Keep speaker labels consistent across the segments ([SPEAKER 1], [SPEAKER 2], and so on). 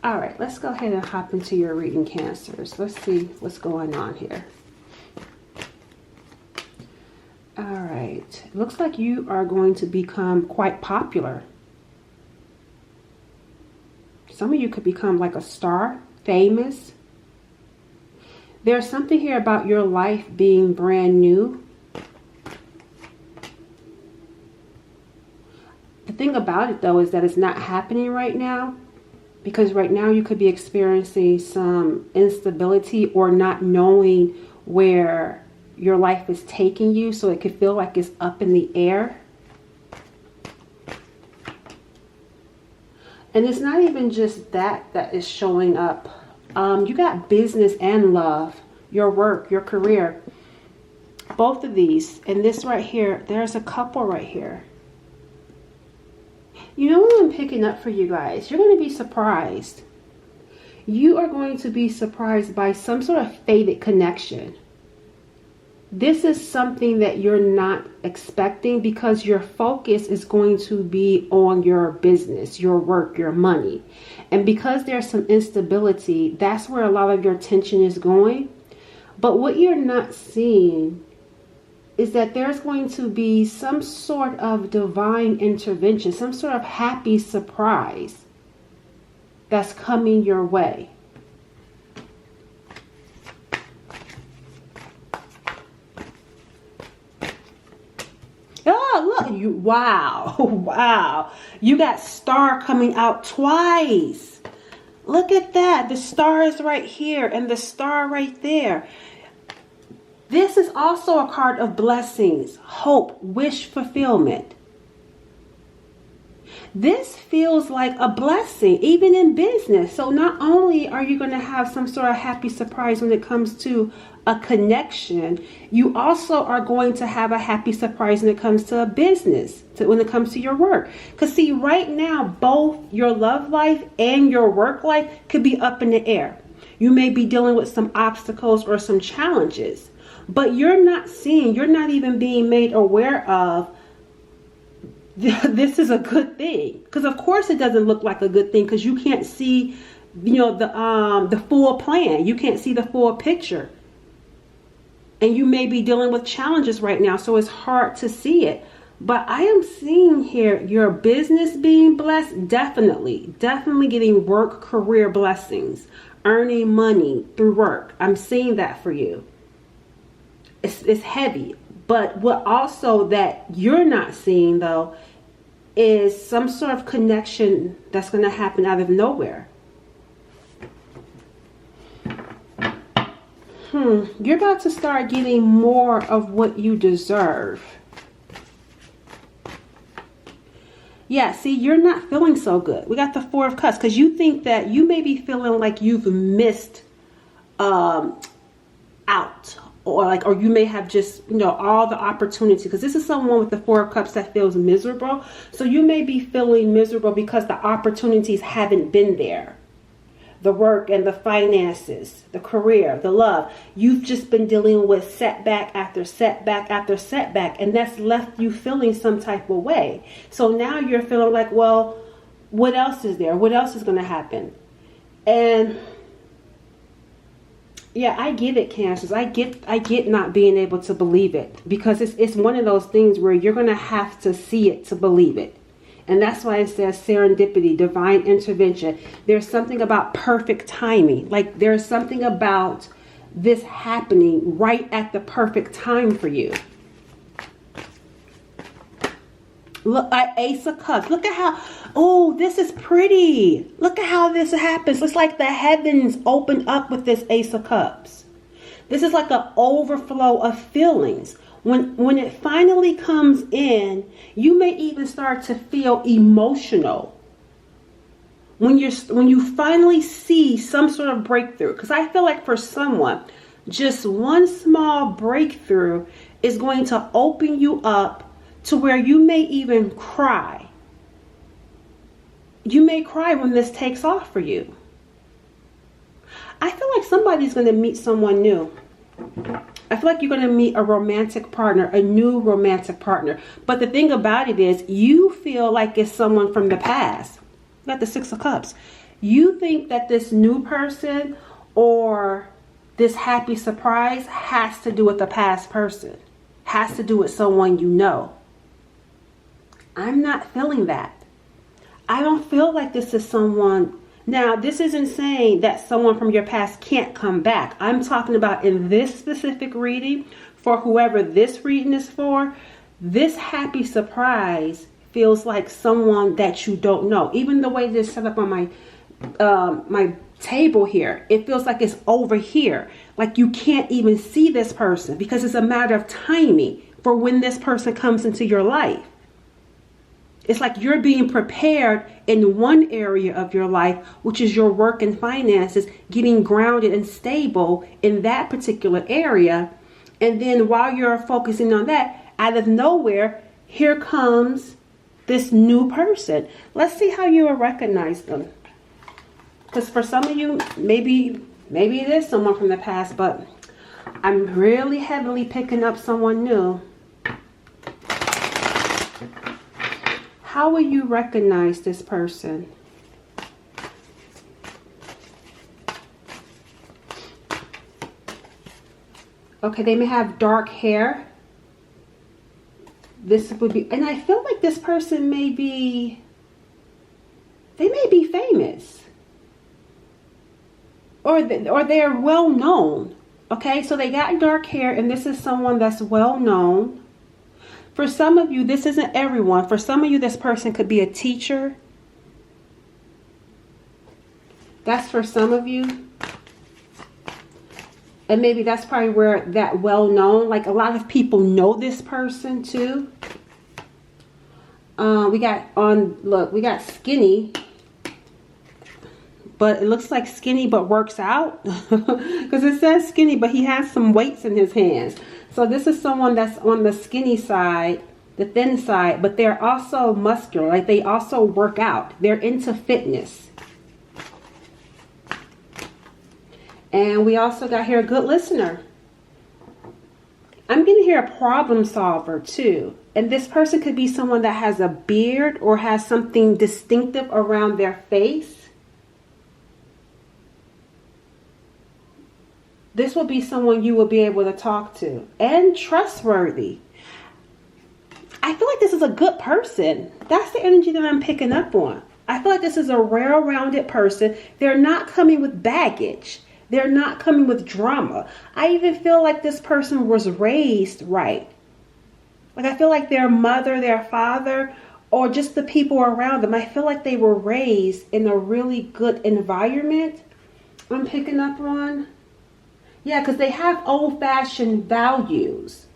[SPEAKER 1] All right, let's go ahead and hop into your reading, Cancers. Let's see what's going on here. All right, it looks like you are going to become quite popular. Some of you could become like a star, famous. There's something here about your life being brand new. The thing about it, though, is that it's not happening right now. Because right now you could be experiencing some instability or not knowing where your life is taking you. So it could feel like it's up in the air. And it's not even just that is showing up. You got business and love, your work, your career. Both of these. And this right here, there's a couple right here. You know what I'm picking up for you guys? You're going to be surprised. You are going to be surprised by some sort of fated connection. This is something that you're not expecting because your focus is going to be on your business, your work, your money. And because there's some instability, that's where a lot of your attention is going. But what you're not seeing is that there's going to be some sort of divine intervention, some sort of happy surprise that's coming your way. Oh, look, you, wow, wow. You got star coming out twice. Look at that. The star is right here and the star right there. This is also a card of blessings, hope, wish fulfillment. This feels like a blessing, even in business. So not only are you going to have some sort of happy surprise when it comes to a connection, you also are going to have a happy surprise when it comes to a business, when it comes to your work. Because see, right now, both your love life and your work life could be up in the air. You may be dealing with some obstacles or some challenges. But you're not seeing, you're not even being made aware of this is a good thing. Because of course it doesn't look like a good thing because you can't see, you know, the full plan. You can't see the full picture. And you may be dealing with challenges right now, so it's hard to see it. But I am seeing here your business being blessed, definitely getting work, career blessings, earning money through work. I'm seeing that for you. It's heavy, but what also that you're not seeing though is some sort of connection that's going to happen out of nowhere. You're about to start getting more of what you deserve. Yeah, see, you're not feeling so good. We got the Four of Cups because you think that you may be feeling like you've missed out. Or you may have just, you know, all the opportunity, because this is someone with the Four of Cups that feels miserable. So you may be feeling miserable because the opportunities haven't been there. The work and the finances, the career, the love. You've just been dealing with setback after setback after setback, and that's left you feeling some type of way. So now you're feeling like, well, what else is there? What else is going to happen? And yeah, I get it, Cancers. I get not being able to believe it, because it's one of those things where you're going to have to see it to believe it. And that's why it says serendipity, divine intervention. There's something about perfect timing. Like there's something about this happening right at the perfect time for you. Look, Ace of Cups. Look at how, oh, this is pretty. Look at how this happens. It's like the heavens open up with this Ace of Cups. This is like an overflow of feelings. When it finally comes in, you may even start to feel emotional. When you finally see some sort of breakthrough. Because I feel like for someone, just one small breakthrough is going to open you up to where you may even cry. You may cry when this takes off for you. I feel like somebody's going to meet someone new. I feel like you're going to meet a romantic partner, a new romantic partner. But the thing about it is, you feel like it's someone from the past. You got the Six of Cups. You think that this new person or this happy surprise has to do with a past person, has to do with someone you know. I'm not feeling that. I don't feel like this is someone. Now, this isn't saying that someone from your past can't come back. I'm talking about in this specific reading, for whoever this reading is for, this happy surprise feels like someone that you don't know. Even the way this is set up on my table here, it feels like it's over here. Like you can't even see this person because it's a matter of timing for when this person comes into your life. It's like you're being prepared in one area of your life, which is your work and finances, getting grounded and stable in that particular area. And then while you're focusing on that, out of nowhere, here comes this new person. Let's see how you will recognize them. Because for some of you, maybe it is someone from the past, but I'm really heavily picking up someone new. How will you recognize this person? Okay, they may have dark hair. This would be, and I feel like this person may be famous. Or they're well known. Okay, so they got dark hair, and this is someone that's well known. For some of you, this isn't everyone. For some of you, this person could be a teacher. That's for some of you. And maybe that's probably where that well known, like a lot of people know this person too. We got skinny. But it looks like skinny but works out. Because it says skinny, but he has some weights in his hands. So this is someone that's on the skinny side, the thin side, but they're also muscular. Like they also work out. They're into fitness. And we also got here a good listener. I'm going to hear a problem solver too. And this person could be someone that has a beard or has something distinctive around their face. This will be someone you will be able to talk to and trustworthy. I feel like this is a good person. That's the energy that I'm picking up on. I feel like this is a well-rounded person. They're not coming with baggage. They're not coming with drama. I even feel like this person was raised right. Like I feel like their mother, their father, or just the people around them, I feel like they were raised in a really good environment. I'm picking up on. Yeah, because they have old-fashioned values.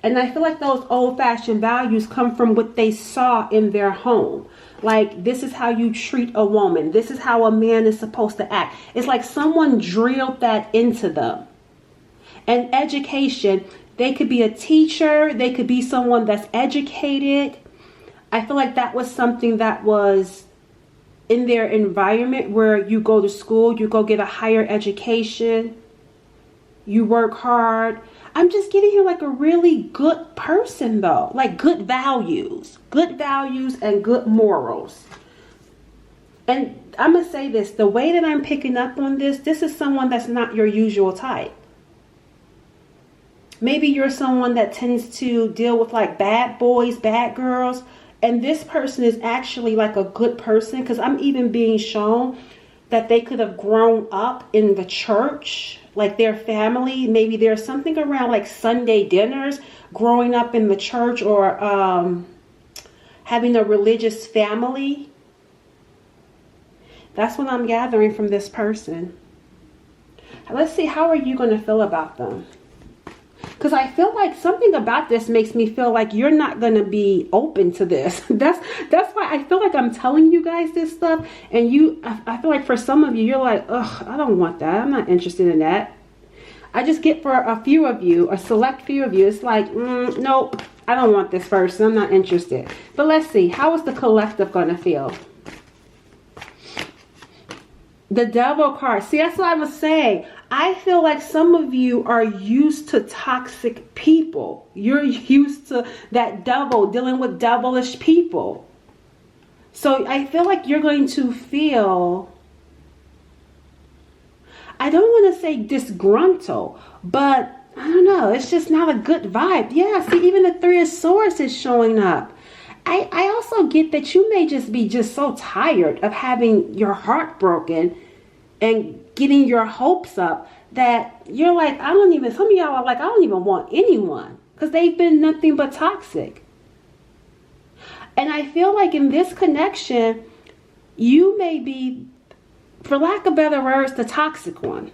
[SPEAKER 1] And I feel like those old-fashioned values come from what they saw in their home. Like, this is how you treat a woman. This is how a man is supposed to act. It's like someone drilled that into them. And education, they could be a teacher. They could be someone that's educated. I feel like that was something that was in their environment where you go to school, you go get a higher education. You work hard. I'm just getting here like a really good person though. Like good values and good morals. And I'm going to say this, the way that I'm picking up on this is someone that's not your usual type. Maybe you're someone that tends to deal with like bad boys, bad girls. And this person is actually like a good person because I'm even being shown that they could have grown up in the church. Like their family, maybe there's something around like Sunday dinners, growing up in the church or having a religious family. That's what I'm gathering from this person. Let's see, how are you going to feel about them? Because I feel like something about this makes me feel like you're not going to be open to this. That's why I feel like I'm telling you guys this stuff. And I feel like for some of you, you're like, ugh, I don't want that. I'm not interested in that. I just get for a few of you, a select few of you, it's like, nope, I don't want this person. I'm not interested. But let's see. How is the collective going to feel? The Devil card. See, that's what I was saying. I feel like some of you are used to toxic people. You're used to that devil, dealing with devilish people. So I feel like you're going to feel I don't want to say disgruntled, but I don't know. It's just not a good vibe. Yeah, see, even the Three of Swords is showing up. I also get that you may just be just so tired of having your heart broken and getting your hopes up that you're like, some of y'all are like, I don't even want anyone because they've been nothing but toxic. And I feel like in this connection, you may be, for lack of better words, the toxic one.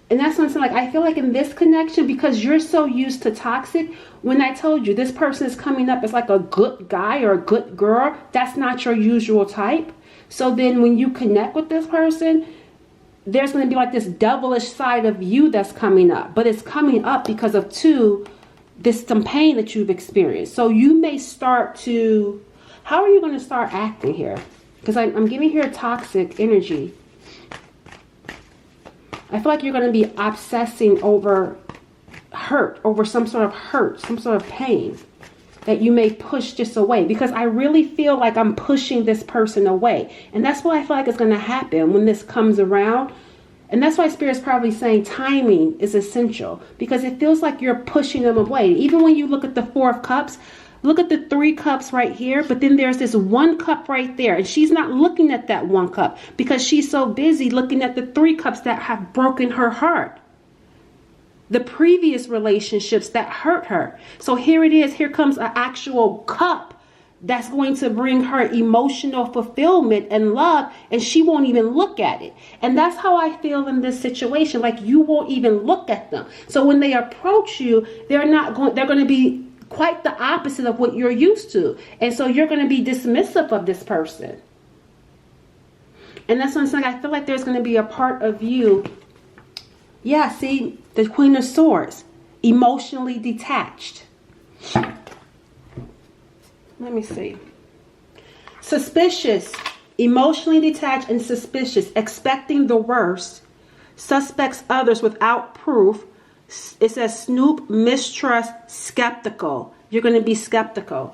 [SPEAKER 1] And that's what I'm saying. Like, I feel like in this connection, because you're so used to toxic, when I told you this person is coming up as like a good guy or a good girl, that's not your usual type. So then when you connect with this person, there's going to be like this devilish side of you that's coming up. But it's coming up because of some pain that you've experienced. So you may start to, how are you going to start acting here? Because I'm giving here toxic energy. I feel like you're going to be obsessing over hurt, over some sort of pain that you may push just away. Because I really feel like I'm pushing this person away. And that's what I feel like is going to happen when this comes around. And that's why Spirit's probably saying timing is essential. Because it feels like you're pushing them away. Even when you look at the Four of Cups, look at the 3 cups right here, but then there's this 1 cup right there. And she's not looking at that 1 cup because she's so busy looking at the 3 cups that have broken her heart. The previous relationships that hurt her. So here it is. Here comes an actual cup that's going to bring her emotional fulfillment and love, and she won't even look at it. And that's how I feel in this situation. Like, you won't even look at them. So when they approach you, they're going to be quite the opposite of what you're used to. And so you're going to be dismissive of this person. And that's what I'm saying. I feel like there's going to be a part of you. Yeah, see, the Queen of Swords, emotionally detached. Let me see. Suspicious, emotionally detached and suspicious, expecting the worst, suspects others without proof. It says snoop, mistrust, skeptical. You're going to be skeptical.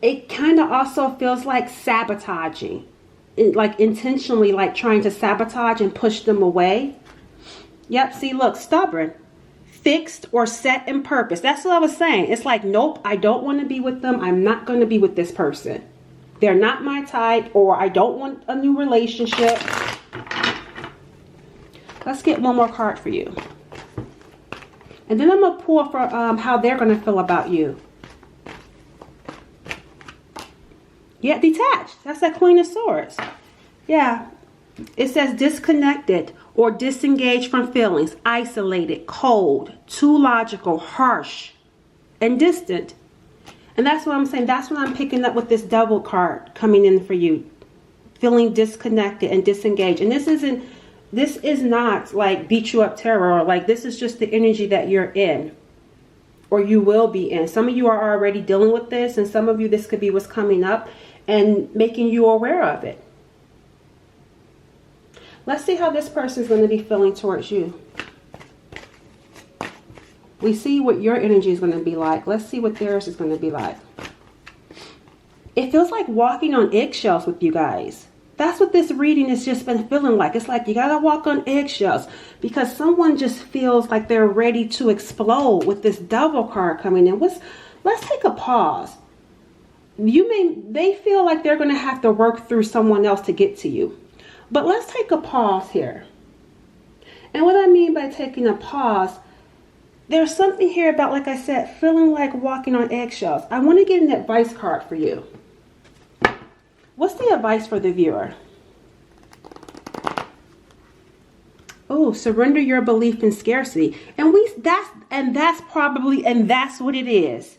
[SPEAKER 1] It kind of also feels like sabotaging. Like intentionally, like trying to sabotage and push them away. Yep, see, look, stubborn. Fixed or set in purpose. That's what I was saying. It's like, nope, I don't want to be with them. I'm not going to be with this person. They're not my type, or I don't want a new relationship. Let's get one more card for you. And then I'm going to pull for how they're going to feel about you. Yeah, detached. That's that Queen of Swords. Yeah. It says disconnected or disengaged from feelings, isolated, cold, too logical, harsh, and distant. And that's what I'm saying. That's what I'm picking up with this Devil card coming in for you. Feeling disconnected and disengaged. And this is not like beat you up terror, or like this is just the energy that you're in, or you will be in. Some of you are already dealing with this, and some of you, this could be what's coming up and making you aware of it. Let's see how this person is going to be feeling towards you. We see what your energy is going to be like. Let's see what theirs is going to be like. It feels like walking on eggshells with you guys. That's what this reading has just been feeling like. It's like you got to walk on eggshells because someone just feels like they're ready to explode with this Devil card coming in. Let's take a pause. They feel like they're going to have to work through someone else to get to you. But let's take a pause here. And what I mean by taking a pause, there's something here about, like I said, feeling like walking on eggshells. I want to get an advice card for you. What's the advice for the viewer? Oh, surrender your belief in scarcity. And that's what it is.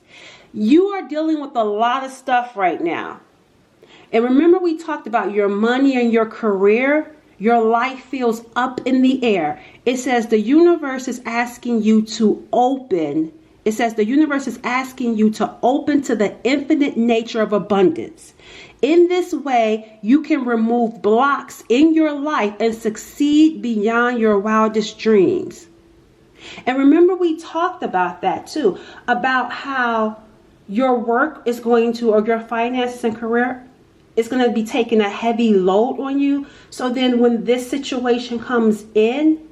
[SPEAKER 1] You are dealing with a lot of stuff right now. And remember, we talked about your money and your career. Your life feels up in the air. It says the universe is asking you to open. It says the universe is asking you to open to the infinite nature of abundance. In this way, you can remove blocks in your life and succeed beyond your wildest dreams. And remember, we talked about that too, about how your work is going to, or your finances and career it's going to be taking a heavy load on you. So then when this situation comes in,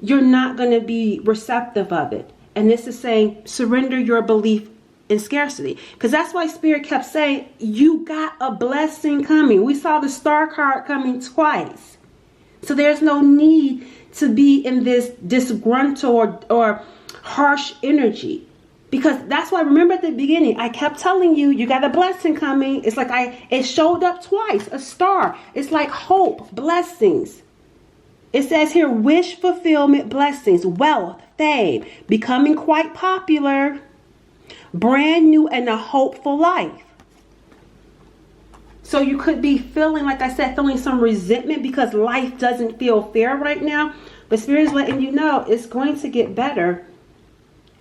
[SPEAKER 1] you're not going to be receptive of it. And this is saying surrender your belief in scarcity, because that's why Spirit kept saying you got a blessing coming. We saw the star card coming twice. So there's no need to be in this disgruntled or harsh energy. Because that's why, remember at the beginning, I kept telling you, you got a blessing coming. It's like it showed up twice, a star. It's like hope, blessings. It says here, wish fulfillment, blessings, wealth, fame, becoming quite popular, brand new, and a hopeful life. So you could be feeling, like I said, feeling some resentment because life doesn't feel fair right now. But Spirit is letting you know it's going to get better.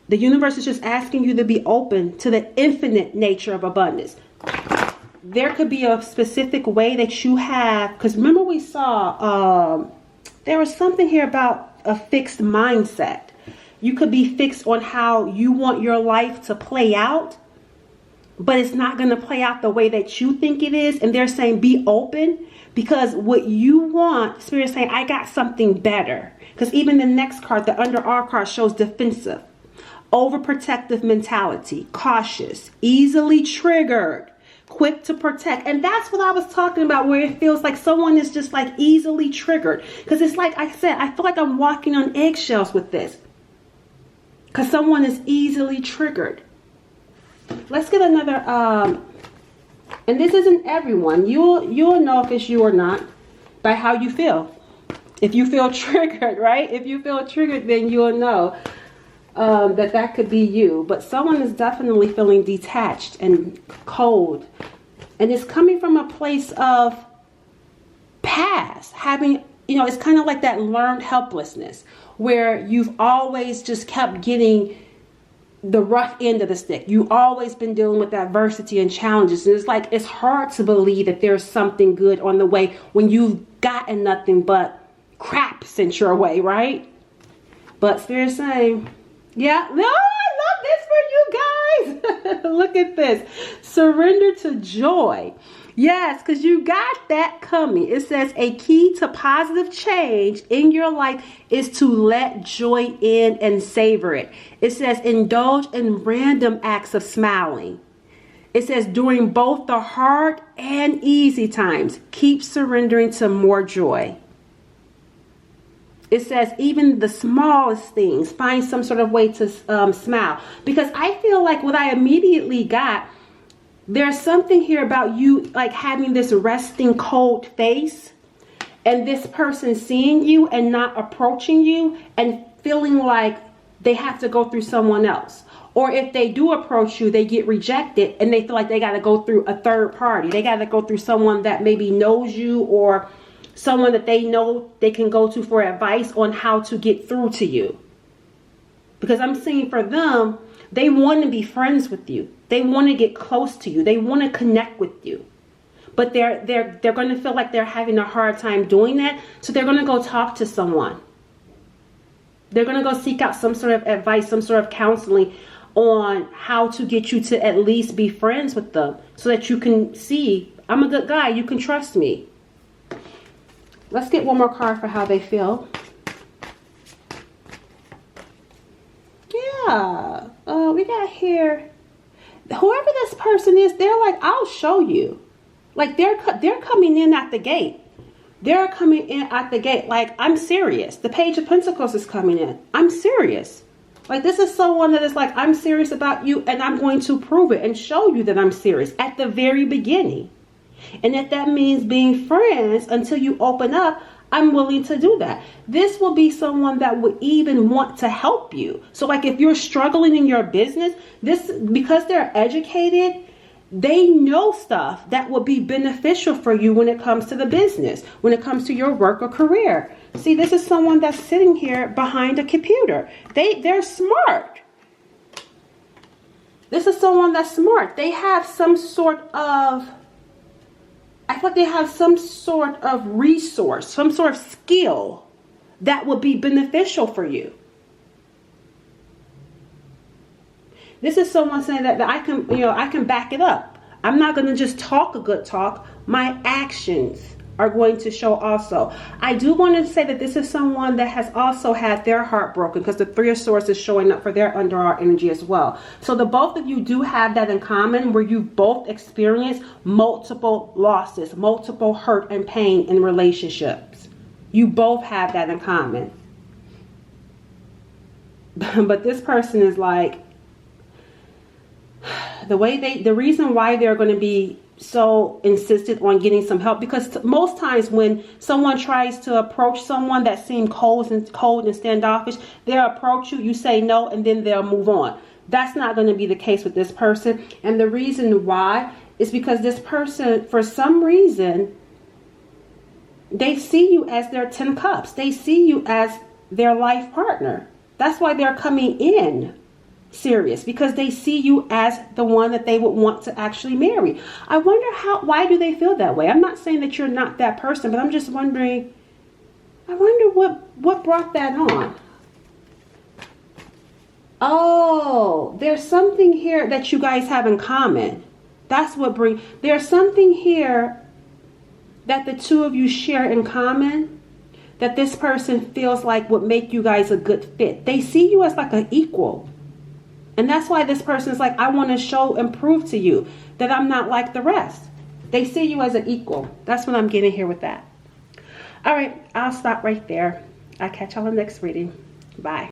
[SPEAKER 1] The universe is just asking you to be open to the infinite nature of abundance. There could be a specific way that you have, because remember we saw there was something here about a fixed mindset. You could be fixed on how you want your life to play out, but it's not going to play out the way that you think it is. And they're saying be open, because what you want, Spirit is saying, I got something better. Because even the next card, the under R card, shows defensive. Overprotective mentality, cautious, easily triggered, quick to protect. And that's what I was talking about, where it feels like someone is just like easily triggered. Because it's like I said, I feel like I'm walking on eggshells with this. Because someone is easily triggered. Let's get another, and this isn't everyone. You'll know if it's you or not by how you feel. If you feel triggered, right? If you feel triggered, then you'll know that could be you. But someone is definitely feeling detached and cold, and it's coming from a place of past, having, it's kind of like that learned helplessness where you've always just kept getting the rough end of the stick. You've always been dealing with adversity and challenges, and it's like it's hard to believe that there's something good on the way when you've gotten nothing but crap sent your way, right? But Spirit's saying, yeah, no, I love this for you guys. Look at this. Surrender to joy. Yes, because you got that coming. It says a key to positive change in your life is to let joy in and savor it. It says indulge in random acts of smiling. It says during both the hard and easy times, keep surrendering to more joy. It says even the smallest things, find some sort of way to smile. Because I feel like what I immediately got, there's something here about you like having this resting cold face, and this person seeing you and not approaching you and feeling like they have to go through someone else. Or if they do approach you, they get rejected and they feel like they got to go through a third party. They got to go through someone that maybe knows you, or someone that they know they can go to for advice on how to get through to you. Because I'm seeing for them, they want to be friends with you. They want to get close to you. They want to connect with you. But they're going to feel like they're having a hard time doing that. So they're going to go talk to someone. They're going to go seek out some sort of advice, some sort of counseling on how to get you to at least be friends with them, so that you can see, I'm a good guy, you can trust me. Let's get one more card for how they feel. Yeah, we got here, whoever this person is, they're like, I'll show you. Like they're coming in at the gate. They're coming in at the gate like, I'm serious. The Page of Pentacles is coming in. I'm serious. Like this is someone that is like, I'm serious about you, and I'm going to prove it and show you that I'm serious at the very beginning. And if that means being friends until you open up, I'm willing to do that. This will be someone that would even want to help you. So like if you're struggling in your business, because they're educated, they know stuff that will be beneficial for you when it comes to the business, when it comes to your work or career. See, this is someone that's sitting here behind a computer. They're smart. This is someone that's smart. They have some sort of, I thought they have some sort of resource, some sort of skill that would be beneficial for you. This is someone saying that I can, I can back it up. I'm not going to just talk a good talk. My actions are going to show also. I do want to say that this is someone that has also had their heart broken, because the Three of Swords is showing up for their underarm energy as well. So the both of you do have that in common, where you both experience multiple losses, multiple hurt and pain in relationships. You both have that in common. But this person is like, the reason why they're going to be so insistent on getting some help, because most times when someone tries to approach someone that seems cold and standoffish, they'll approach you, you say no, and then they'll move on. That's not going to be the case with this person. And the reason why is because this person, for some reason, they see you as their 10 cups. They see you as their life partner. That's why they're coming in serious, because they see you as the one that they would want to actually marry. I wonder why do they feel that way? I'm not saying that you're not that person, but I'm just wondering, I wonder what brought that on. Oh, there's something here that you guys have in common. That's what there's something here that the two of you share in common, that this person feels like would make you guys a good fit. They see you as like an equal. And that's why this person is like, I want to show and prove to you that I'm not like the rest. They see you as an equal. That's what I'm getting here with that. All right, I'll stop right there. I'll catch y'all in the next reading. Bye.